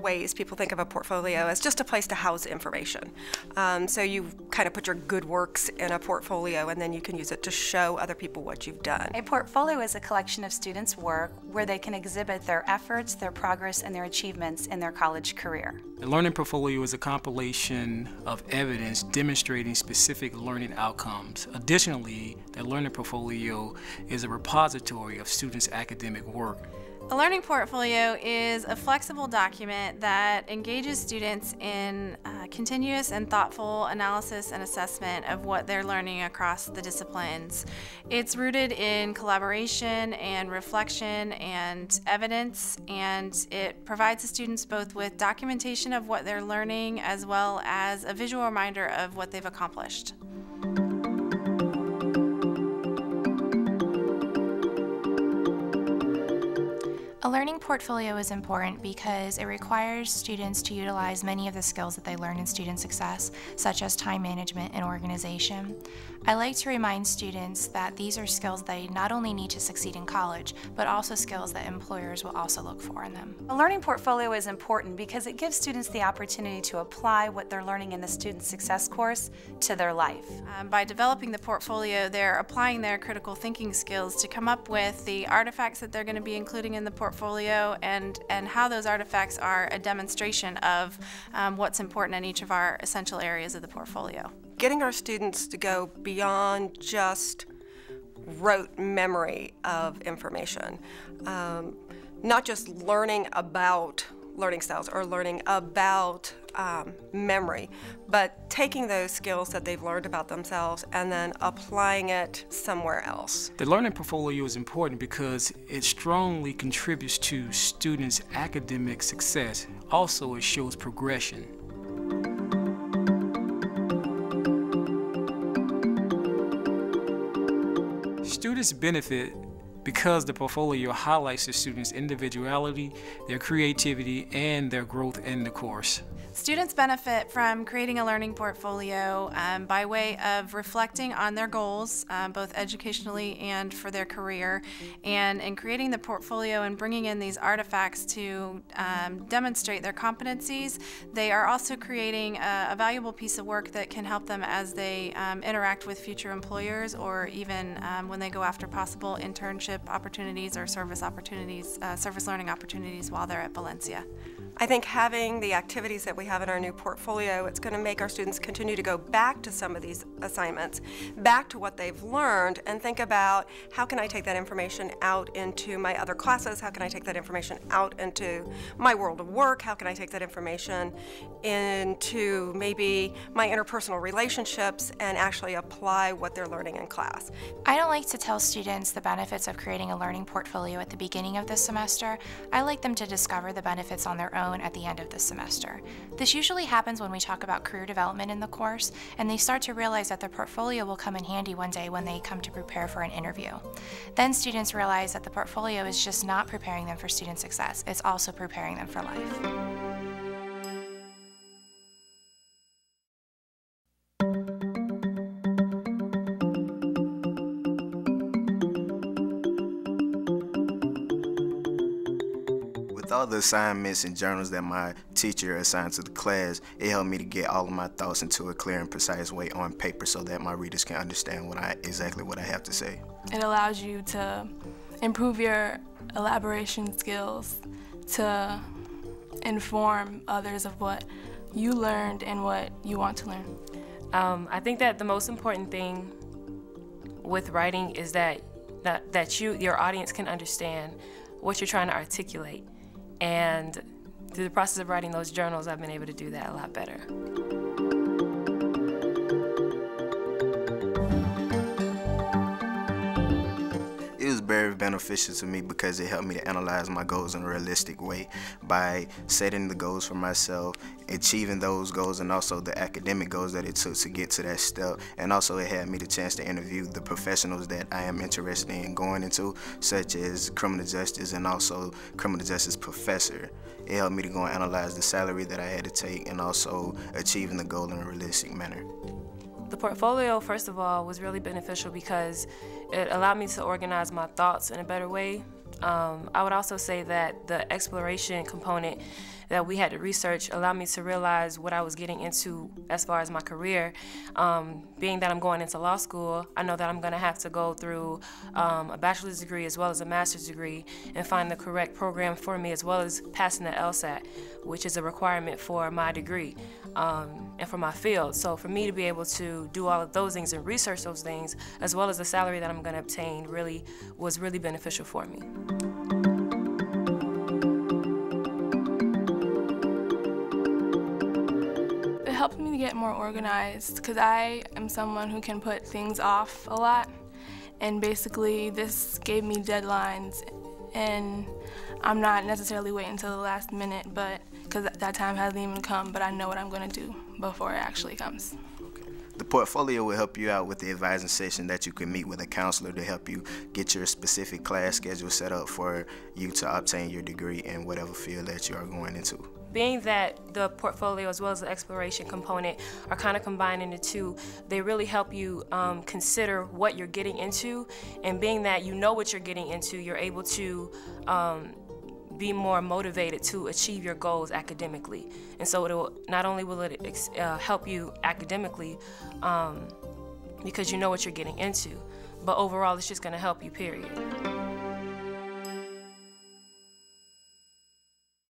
ways people think of a portfolio as just a place to house information. So you kind of put your good works in a portfolio, and then you can use it to show other people what you've done. A portfolio is a collection of students' work where they can exhibit their efforts, their progress, and their achievements in their college career. The Learning Portfolio is a compilation of evidence demonstrating specific learning outcomes. Additionally, the Learning Portfolio is a repository of students' academic work. A learning portfolio is a flexible document that engages students in continuous and thoughtful analysis and assessment of what they're learning across the disciplines. It's rooted in collaboration and reflection and evidence, and it provides the students both with documentation of what they're learning as well as a visual reminder of what they've accomplished. A learning portfolio is important because it requires students to utilize many of the skills that they learn in student success, such as time management and organization. I like to remind students that these are skills they not only need to succeed in college, but also skills that employers will also look for in them. A learning portfolio is important because it gives students the opportunity to apply what they're learning in the student success course to their life. By developing the portfolio, they're applying their critical thinking skills to come up with the artifacts that they're going to be including in the portfolio and how those artifacts are a demonstration of what's important in each of our essential areas of the portfolio. Getting our students to go beyond just rote memory of information, not just learning about learning styles or learning about memory, but taking those skills that they've learned about themselves and then applying it somewhere else. The Learning Portfolio is important because it strongly contributes to students' academic success. Also, it shows progression. Students benefit because the portfolio highlights the students' individuality, their creativity, and their growth in the course. Students benefit from creating a learning portfolio by way of reflecting on their goals, both educationally and for their career, and in creating the portfolio and bringing in these artifacts to demonstrate their competencies. They are also creating a valuable piece of work that can help them as they interact with future employers, or even when they go after possible internship opportunities or service opportunities, service learning opportunities while they're at Valencia. I think having the activities that we have in our new portfolio, it's going to make our students continue to go back to some of these assignments, back to what they've learned, and think about how can I take that information out into my other classes, how can I take that information out into my world of work, how can I take that information into maybe my interpersonal relationships and actually apply what they're learning in class. I don't like to tell students the benefits of creating a learning portfolio at the beginning of the semester. I like them to discover the benefits on their own at the end of the semester. This usually happens when we talk about career development in the course, and they start to realize that their portfolio will come in handy one day when they come to prepare for an interview. Then students realize that the portfolio is just not preparing them for student success, it's also preparing them for life. All the assignments and journals that my teacher assigned to the class, it helped me to get all of my thoughts into a clear and precise way on paper so that my readers can understand exactly what I have to say. It allows you to improve your elaboration skills, to inform others of what you learned and what you want to learn. I think that the most important thing with writing is that your audience can understand what you're trying to articulate. And through the process of writing those journals, I've been able to do that a lot better. It was very beneficial to me because it helped me to analyze my goals in a realistic way by setting the goals for myself, achieving those goals, and also the academic goals that it took to get to that step. And also it had me the chance to interview the professionals that I am interested in going into, such as criminal justice and also criminal justice professor. It helped me to go and analyze the salary that I had to take and also achieving the goal in a realistic manner. The portfolio, first of all, was really beneficial because it allowed me to organize my thoughts in a better way. I would also say that the exploration component that we had to research allowed me to realize what I was getting into as far as my career. Being that I'm going into law school, I know that I'm going to have to go through a bachelor's degree as well as a master's degree and find the correct program for me, as well as passing the LSAT, which is a requirement for my degree and for my field. So for me to be able to do all of those things and research those things, as well as the salary that I'm going to obtain, was really beneficial for me. It helped me to get more organized because I am someone who can put things off a lot, and basically this gave me deadlines, and I'm not necessarily waiting until the last minute, but because that time hasn't even come, but I know what I'm going to do before it actually comes. The portfolio will help you out with the advising session that you can meet with a counselor to help you get your specific class schedule set up for you to obtain your degree in whatever field that you are going into. Being that the portfolio as well as the exploration component are kind of combined into two, they really help you consider what you're getting into, and being that you know what you're getting into, you're able to be more motivated to achieve your goals academically. And so it will, not only will it help you academically because you know what you're getting into, but overall it's just going to help you, period.